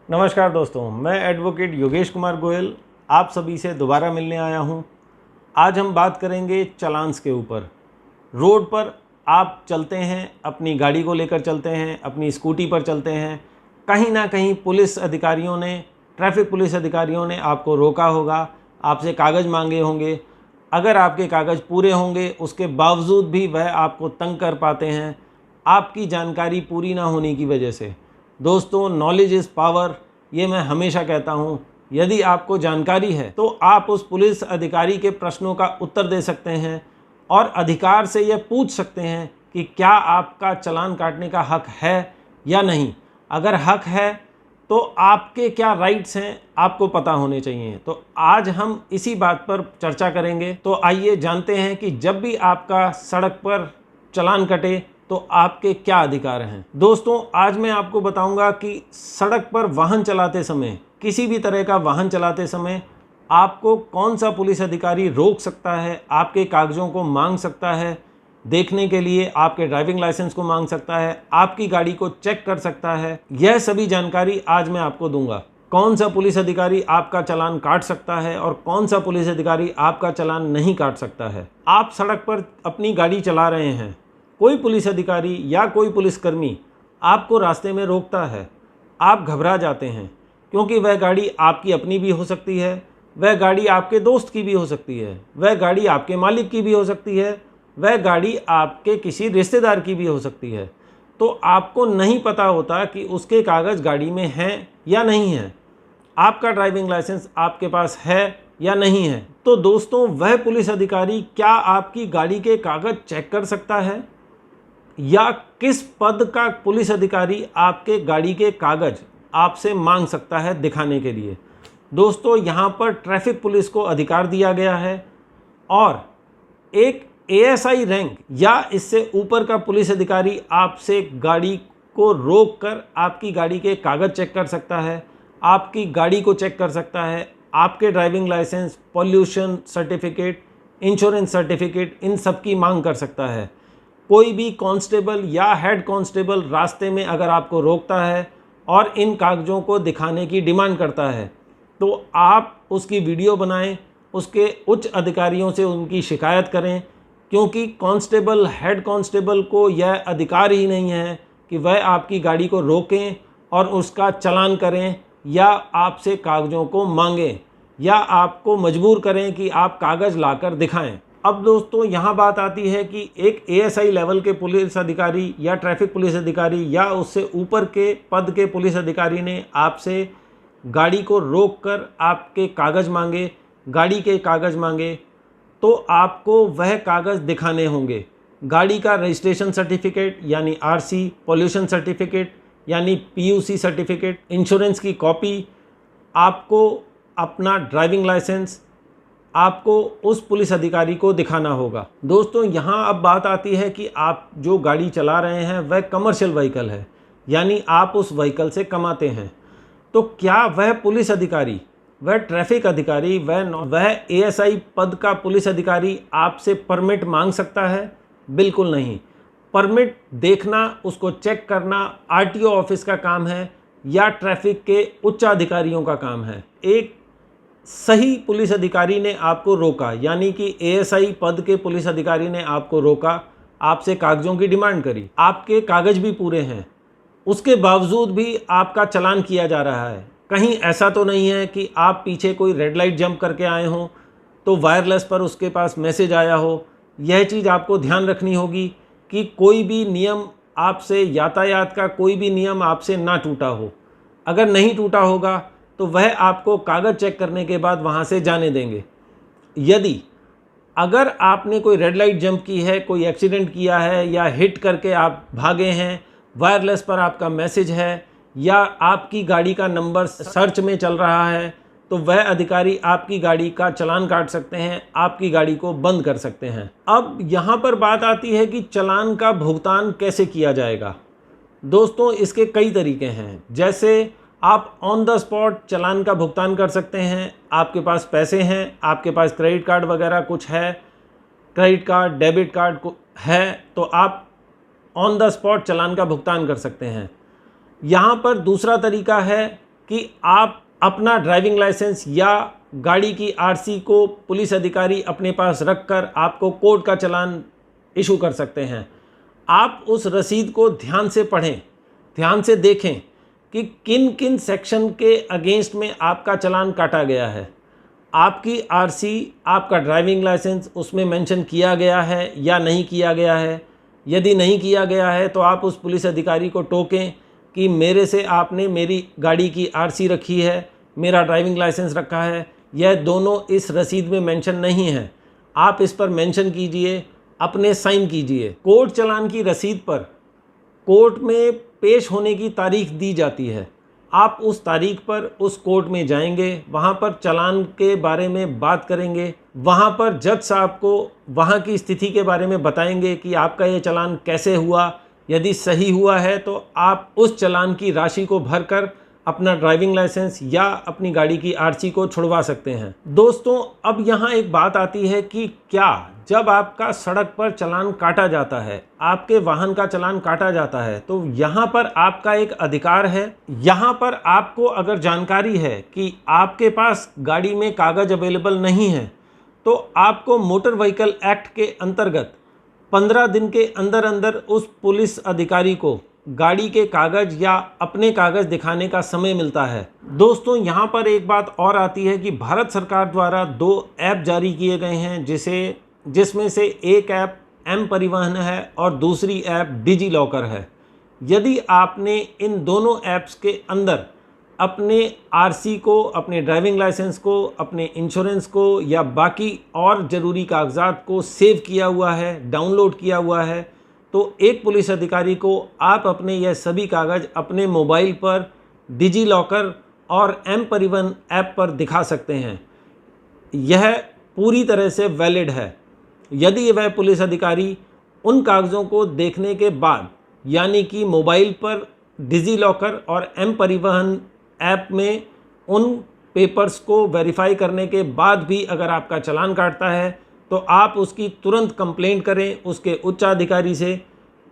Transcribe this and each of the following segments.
नमस्कार दोस्तों, मैं एडवोकेट योगेश कुमार गोयल आप सभी से दोबारा मिलने आया हूं। आज हम बात करेंगे चालान्स के ऊपर। रोड पर आप चलते हैं, अपनी गाड़ी को लेकर चलते हैं, अपनी स्कूटी पर चलते हैं, कहीं ना कहीं पुलिस अधिकारियों ने, ट्रैफिक पुलिस अधिकारियों ने आपको रोका होगा, आपसे कागज़ मांगे होंगे। अगर आपके कागज़ पूरे होंगे उसके बावजूद भी वह आपको तंग कर पाते हैं, आपकी जानकारी पूरी ना होने की वजह से। दोस्तों, नॉलेज इज़ पावर, ये मैं हमेशा कहता हूँ। यदि आपको जानकारी है तो आप उस पुलिस अधिकारी के प्रश्नों का उत्तर दे सकते हैं और अधिकार से यह पूछ सकते हैं कि क्या आपका चालान काटने का हक है या नहीं। अगर हक है तो आपके क्या राइट्स हैं आपको पता होने चाहिए। तो आज हम इसी बात पर चर्चा करेंगे। तो आइए जानते हैं कि जब भी आपका सड़क पर चालान कटे तो आपके क्या अधिकार हैं। दोस्तों, आज मैं आपको बताऊंगा कि सड़क पर वाहन चलाते समय, किसी भी तरह का वाहन चलाते समय आपको कौन सा पुलिस अधिकारी रोक सकता है, आपके कागज़ों को मांग सकता है देखने के लिए, आपके ड्राइविंग लाइसेंस को मांग सकता है, आपकी गाड़ी को चेक कर सकता है। यह सभी जानकारी आज मैं आपको दूंगा। कौन सा पुलिस अधिकारी आपका चालान काट सकता है और कौन सा पुलिस अधिकारी आपका चालान नहीं काट सकता है। आप सड़क पर अपनी गाड़ी चला रहे हैं, कोई पुलिस अधिकारी या कोई पुलिसकर्मी आपको रास्ते में रोकता है, आप घबरा जाते हैं क्योंकि वह गाड़ी आपकी अपनी भी हो सकती है, वह गाड़ी आपके दोस्त की भी हो सकती है, वह गाड़ी आपके मालिक की भी हो सकती है, वह गाड़ी आपके किसी रिश्तेदार की भी हो सकती है। तो आपको नहीं पता होता कि उसके कागज़ गाड़ी में हैं या नहीं हैं, आपका ड्राइविंग लाइसेंस आपके पास है या नहीं है। तो दोस्तों, वह पुलिस अधिकारी क्या आपकी गाड़ी के कागज़ चेक कर सकता है या किस पद का पुलिस अधिकारी आपके गाड़ी के कागज़ आपसे मांग सकता है दिखाने के लिए। दोस्तों, यहाँ पर ट्रैफिक पुलिस को अधिकार दिया गया है और एक एएसआई रैंक या इससे ऊपर का पुलिस अधिकारी आपसे गाड़ी को रोककर आपकी गाड़ी के कागज़ चेक कर सकता है, आपकी गाड़ी को चेक कर सकता है, आपके driving licence, pollution certificate, insurance certificate, इन सब की मांग कर सकता है। कोई भी कांस्टेबल या हेड कांस्टेबल रास्ते में अगर आपको रोकता है और इन कागज़ों को दिखाने की डिमांड करता है तो आप उसकी वीडियो बनाएं, उसके उच्च अधिकारियों से उनकी शिकायत करें, क्योंकि कांस्टेबल, हेड कांस्टेबल को यह अधिकार ही नहीं है कि वह आपकी गाड़ी को रोकें और उसका चालान करें या आपसे कागज़ों को मांगें या आपको मजबूर करें कि आप कागज़ लाकर दिखाएं। अब दोस्तों, यहाँ बात आती है कि एक एएसआई लेवल के पुलिस अधिकारी या ट्रैफिक पुलिस अधिकारी या उससे ऊपर के पद के पुलिस अधिकारी ने आपसे गाड़ी को रोककर आपके कागज़ मांगे, गाड़ी के कागज़ मांगे, तो आपको वह कागज़ दिखाने होंगे। गाड़ी का रजिस्ट्रेशन सर्टिफिकेट यानी आरसी, पॉल्यूशन सर्टिफिकेट यानी पीयूसी सर्टिफिकेट, इंश्योरेंस की कॉपी, आपको अपना ड्राइविंग लाइसेंस आपको उस पुलिस अधिकारी को दिखाना होगा। दोस्तों, यहाँ अब बात आती है कि आप जो गाड़ी चला रहे हैं वह कमर्शियल व्हीकल है, यानी आप उस व्हीकल से कमाते हैं। तो क्या वह पुलिस अधिकारी, वह ट्रैफिक अधिकारी, वह एएसआई पद का पुलिस अधिकारी आपसे परमिट मांग सकता है? बिल्कुल नहीं। परमिट देखना, उसको चेक करना आरटीओ ऑफिस का काम है या ट्रैफिक के उच्चाधिकारियों का काम है। एक सही पुलिस अधिकारी ने आपको रोका, यानी कि एएसआई पद के पुलिस अधिकारी ने आपको रोका, आपसे कागज़ों की डिमांड करी, आपके कागज़ भी पूरे हैं, उसके बावजूद भी आपका चालान किया जा रहा है। कहीं ऐसा तो नहीं है कि आप पीछे कोई रेड लाइट जंप करके आए हों तो वायरलेस पर उसके पास मैसेज आया हो। यह चीज़ आपको ध्यान रखनी होगी कि कोई भी नियम आपसे, यातायात का कोई भी नियम आपसे ना टूटा हो। अगर नहीं टूटा होगा तो वह आपको कागज़ चेक करने के बाद वहाँ से जाने देंगे। यदि अगर आपने कोई रेड लाइट जंप की है, कोई एक्सीडेंट किया है या हिट करके आप भागे हैं, वायरलेस पर आपका मैसेज है या आपकी गाड़ी का नंबर सर्च में चल रहा है, तो वह अधिकारी आपकी गाड़ी का चालान काट सकते हैं, आपकी गाड़ी को बंद कर सकते हैं। अब यहाँ पर बात आती है कि चालान का भुगतान कैसे किया जाएगा। दोस्तों, इसके कई तरीके हैं। जैसे आप ऑन द स्पॉट चालान का भुगतान कर सकते हैं, आपके पास पैसे हैं, आपके पास क्रेडिट कार्ड वगैरह कुछ है, क्रेडिट कार्ड, डेबिट कार्ड है, तो आप ऑन द स्पॉट चालान का भुगतान कर सकते हैं। यहाँ पर दूसरा तरीका है कि आप अपना ड्राइविंग लाइसेंस या गाड़ी की आरसी को पुलिस अधिकारी अपने पास रखकर आपको कोर्ट का चालान इशू कर सकते हैं। आप उस रसीद को ध्यान से पढ़ें, ध्यान से देखें कि किन किन सेक्शन के अगेंस्ट में आपका चालान काटा गया है। आपकी आरसी, आपका ड्राइविंग लाइसेंस उसमें मेंशन किया गया है या नहीं किया गया है। यदि नहीं किया गया है तो आप उस पुलिस अधिकारी को टोकें कि मेरे से आपने मेरी गाड़ी की आरसी रखी है, मेरा ड्राइविंग लाइसेंस रखा है, यह दोनों इस रसीद में मेंशन नहीं है। आप इस पर मेंशन कीजिए, अपने साइन कीजिए। कोर्ट चालान की रसीद पर कोर्ट में पेश होने की तारीख दी जाती है। आप उस तारीख पर उस कोर्ट में जाएंगे, वहाँ पर चालान के बारे में बात करेंगे। वहाँ पर जज साहब को वहाँ की स्थिति के बारे में बताएंगे कि आपका ये चालान कैसे हुआ। यदि सही हुआ है तो आप उस चालान की राशि को भरकर अपना ड्राइविंग लाइसेंस या अपनी गाड़ी की आरसी को छुड़वा सकते हैं। दोस्तों, अब यहाँ एक बात आती है कि क्या जब आपका सड़क पर चालान काटा जाता है, आपके वाहन का चालान काटा जाता है, तो यहाँ पर आपका एक अधिकार है। यहाँ पर आपको अगर जानकारी है कि आपके पास गाड़ी में कागज अवेलेबल नहीं है, तो आपको मोटर व्हीकल एक्ट के अंतर्गत 15 दिन के अंदर अंदर उस पुलिस अधिकारी को गाड़ी के कागज या अपने कागज दिखाने का समय मिलता है। दोस्तों, यहाँ पर एक बात और आती है कि भारत सरकार द्वारा 2 ऐप जारी किए गए हैं, जिसमें से एक ऐप एम परिवहन है और दूसरी ऐप डिजी लॉकर है। यदि आपने इन दोनों ऐप्स के अंदर अपने आरसी को, अपने ड्राइविंग लाइसेंस को, अपने इंश्योरेंस को या बाकी और ज़रूरी कागजात को सेव किया हुआ है, डाउनलोड किया हुआ है, तो एक पुलिस अधिकारी को आप अपने यह सभी कागज़ अपने मोबाइल पर डिजी लॉकर और एम परिवहन ऐप पर दिखा सकते हैं। यह पूरी तरह से वैलिड है। यदि वह पुलिस अधिकारी उन कागज़ों को देखने के बाद, यानी कि मोबाइल पर डिजी लॉकर और एम परिवहन ऐप में उन पेपर्स को वेरीफाई करने के बाद भी अगर आपका चालान काटता है, तो आप उसकी तुरंत कंप्लेंट करें उसके उच्चाधिकारी से,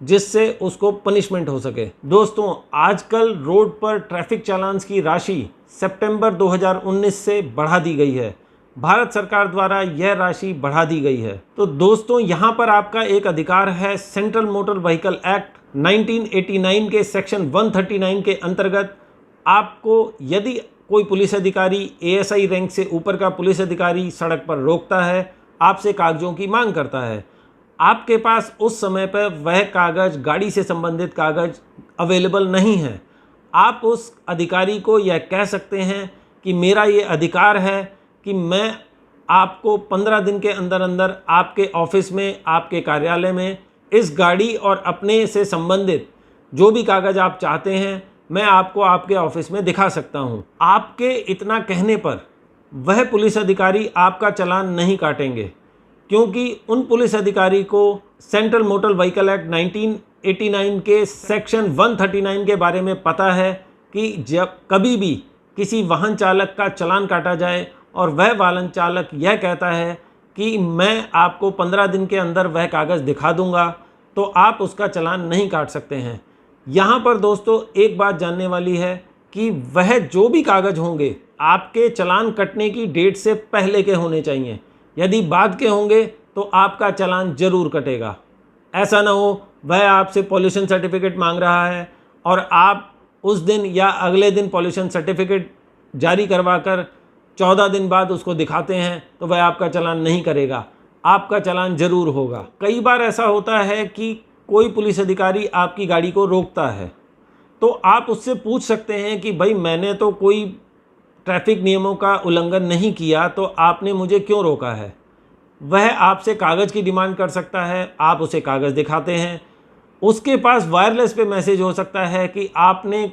जिससे उसको पनिशमेंट हो सके। दोस्तों, आजकल रोड पर ट्रैफिक चालान्स की राशि सितंबर 2019 से बढ़ा दी गई है। भारत सरकार द्वारा यह राशि बढ़ा दी गई है। तो दोस्तों, यहाँ पर आपका एक अधिकार है सेंट्रल मोटर व्हीकल एक्ट 1989 के सेक्शन 139 के अंतर्गत। आपको यदि कोई पुलिस अधिकारी, एएसआई रैंक से ऊपर का पुलिस अधिकारी सड़क पर रोकता है, आपसे कागजों की मांग करता है, आपके पास उस समय पर वह कागज़, गाड़ी से संबंधित कागज़ अवेलेबल नहीं है, आप उस अधिकारी को यह कह सकते हैं कि मेरा ये अधिकार है कि मैं आपको 15 दिन के अंदर अंदर आपके ऑफिस में, आपके कार्यालय में इस गाड़ी और अपने से संबंधित जो भी कागज़ आप चाहते हैं, मैं आपको आपके ऑफिस में दिखा सकता हूं। आपके इतना कहने पर वह पुलिस अधिकारी आपका चालान नहीं काटेंगे, क्योंकि उन पुलिस अधिकारी को सेंट्रल मोटर व्हीकल एक्ट 1989 के सेक्शन 139 के बारे में पता है कि जब कभी भी किसी वाहन चालक का चालान काटा जाए और वह वाहन चालक यह कहता है कि मैं आपको 15 दिन के अंदर वह कागज़ दिखा दूंगा, तो आप उसका चालान नहीं काट सकते हैं। यहाँ पर दोस्तों एक बात जानने वाली है कि वह जो भी कागज़ होंगे आपके चालान कटने की डेट से पहले के होने चाहिए। यदि बाद के होंगे तो आपका चालान ज़रूर कटेगा। ऐसा ना हो वह आपसे पॉल्यूशन सर्टिफिकेट मांग रहा है और आप उस दिन या अगले दिन पॉल्यूशन सर्टिफिकेट जारी करवाकर 14 दिन बाद उसको दिखाते हैं, तो वह आपका चालान नहीं करेगा, आपका चालान ज़रूर होगा। कई बार ऐसा होता है कि कोई पुलिस अधिकारी आपकी गाड़ी को रोकता है, तो आप उससे पूछ सकते हैं कि भाई मैंने तो कोई ट्रैफिक नियमों का उल्लंघन नहीं किया, तो आपने मुझे क्यों रोका है। वह आपसे कागज़ की डिमांड कर सकता है, आप उसे कागज़ दिखाते हैं, उसके पास वायरलेस पे मैसेज हो सकता है कि आपने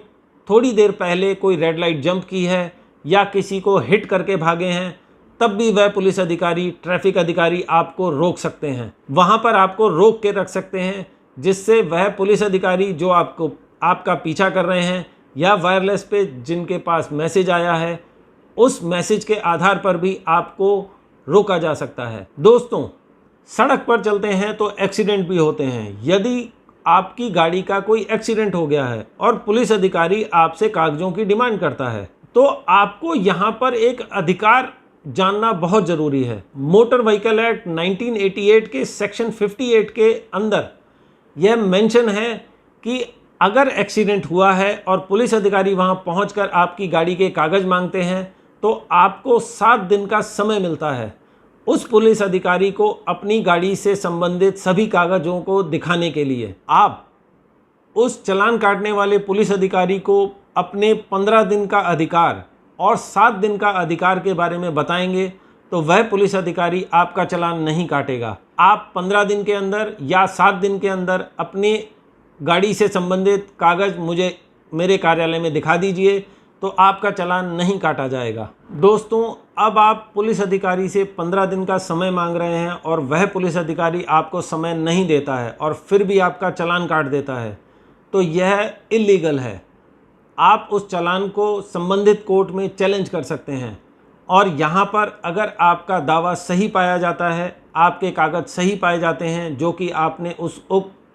थोड़ी देर पहले कोई रेड लाइट जंप की है या किसी को हिट करके भागे हैं, तब भी वह पुलिस अधिकारी, ट्रैफिक अधिकारी आपको रोक सकते हैं। वहाँ पर आपको रोक के रख सकते हैं, जिससे वह पुलिस अधिकारी जो आपका पीछा कर रहे हैं या वायरलेस पे जिनके पास मैसेज आया है, उस मैसेज के आधार पर भी आपको रोका जा सकता है। दोस्तों, सड़क पर चलते हैं तो एक्सीडेंट भी होते हैं। यदि आपकी गाड़ी का कोई एक्सीडेंट हो गया है और पुलिस अधिकारी आपसे कागज़ों की डिमांड करता है, तो आपको यहाँ पर एक अधिकार जानना बहुत ज़रूरी है। मोटर व्हीकल एक्ट 1988 के सेक्शन 58 के अंदर यह मेंशन है कि अगर एक्सीडेंट हुआ है और पुलिस अधिकारी वहाँ पहुंचकर आपकी गाड़ी के कागज़ मांगते हैं तो आपको 7 दिन का समय मिलता है उस पुलिस अधिकारी को अपनी गाड़ी से संबंधित सभी कागज़ों को दिखाने के लिए। आप उस चालान काटने वाले पुलिस अधिकारी को अपने 15 दिन का अधिकार और 7 दिन का अधिकार के बारे में बताएंगे तो वह पुलिस अधिकारी आपका चालान नहीं काटेगा। आप 15 दिन के अंदर या 7 दिन के अंदर अपनी गाड़ी से संबंधित कागज़ मुझे मेरे कार्यालय में दिखा दीजिए तो आपका चालान नहीं काटा जाएगा। दोस्तों, अब आप पुलिस अधिकारी से 15 दिन का समय मांग रहे हैं और वह पुलिस अधिकारी आपको समय नहीं देता है और फिर भी आपका चालान काट देता है तो यह इल्लीगल है। आप उस चालान को संबंधित कोर्ट में चैलेंज कर सकते हैं और यहाँ पर अगर आपका दावा सही पाया जाता है, आपके कागज़ सही पाए जाते हैं जो कि आपने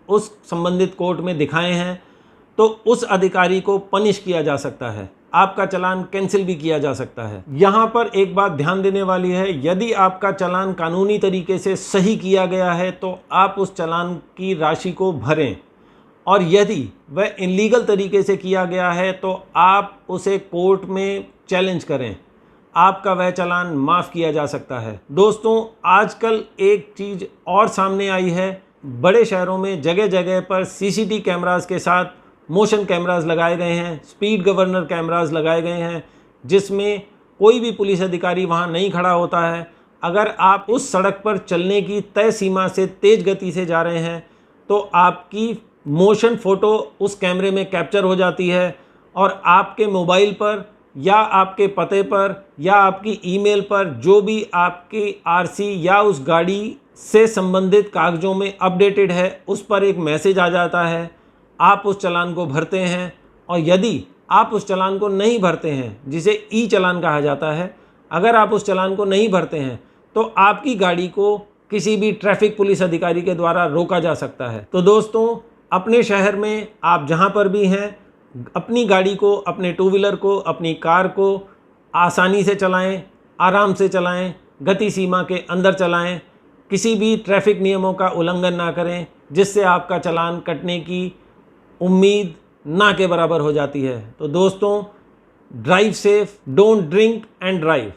उस संबंधित कोर्ट में दिखाए हैं, तो उस अधिकारी को पनिश किया जा सकता है, आपका चालान कैंसिल भी किया जा सकता है। यहाँ पर एक बात ध्यान देने वाली है, यदि आपका चालान कानूनी तरीके से सही किया गया है तो आप उस चालान की राशि को भरें और यदि वह इलीगल तरीके से किया गया है तो आप उसे कोर्ट में चैलेंज करें, आपका वह चालान माफ़ किया जा सकता है। दोस्तों, आजकल एक चीज़ और सामने आई है, बड़े शहरों में जगह जगह पर सीसीटीवी कैमरास के साथ मोशन कैमरास लगाए गए हैं, स्पीड गवर्नर कैमरास लगाए गए हैं जिसमें कोई भी पुलिस अधिकारी वहां नहीं खड़ा होता है। अगर आप उस सड़क पर चलने की तय सीमा से तेज़ गति से जा रहे हैं तो आपकी मोशन फ़ोटो उस कैमरे में कैप्चर हो जाती है और आपके मोबाइल पर या आपके पते पर या आपकी ईमेल पर जो भी आपकी आरसी या उस गाड़ी से संबंधित कागज़ों में अपडेटेड है उस पर एक मैसेज आ जाता है। आप उस चालान को भरते हैं और यदि आप उस चालान को नहीं भरते हैं, जिसे ई चालान कहा जाता है, अगर आप उस चालान को नहीं भरते हैं तो आपकी गाड़ी को किसी भी ट्रैफिक पुलिस अधिकारी के द्वारा रोका जा सकता है। तो दोस्तों, अपने शहर में आप जहां पर भी हैं, अपनी गाड़ी को, अपने टू व्हीलर को, अपनी कार को आसानी से चलाएं, आराम से चलाएं, गति सीमा के अंदर चलाएं, किसी भी ट्रैफिक नियमों का उल्लंघन ना करें जिससे आपका चालान कटने की उम्मीद ना के बराबर हो जाती है। तो दोस्तों, drive safe, don't drink and drive.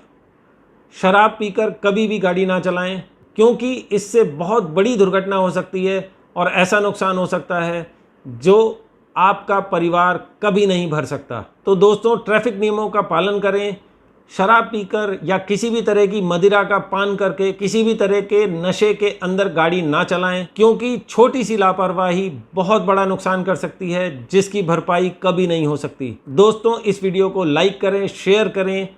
शराब पीकर कभी भी गाड़ी ना चलाएं क्योंकि इससे बहुत बड़ी दुर्घटना हो सकती है और ऐसा नुकसान हो सकता है जो आपका परिवार कभी नहीं भर सकता। तो दोस्तों, ट्रैफिक नियमों का पालन करें। शराब पीकर या किसी भी तरह की मदिरा का पान करके किसी भी तरह के नशे के अंदर गाड़ी ना चलाएं क्योंकि छोटी सी लापरवाही बहुत बड़ा नुकसान कर सकती है जिसकी भरपाई कभी नहीं हो सकती। दोस्तों, इस वीडियो को लाइक करें, शेयर करें,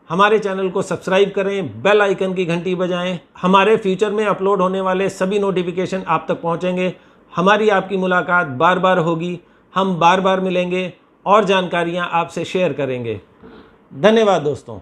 हमारे चैनल को सब्सक्राइब करें, बेल आइकन की घंटी बजाएं। हमारे फ्यूचर में अपलोड होने वाले सभी नोटिफिकेशन आप तक पहुंचेंगे। हमारी आपकी मुलाकात बार बार होगी, हम बार बार मिलेंगे और जानकारियां आपसे शेयर करेंगे। धन्यवाद दोस्तों।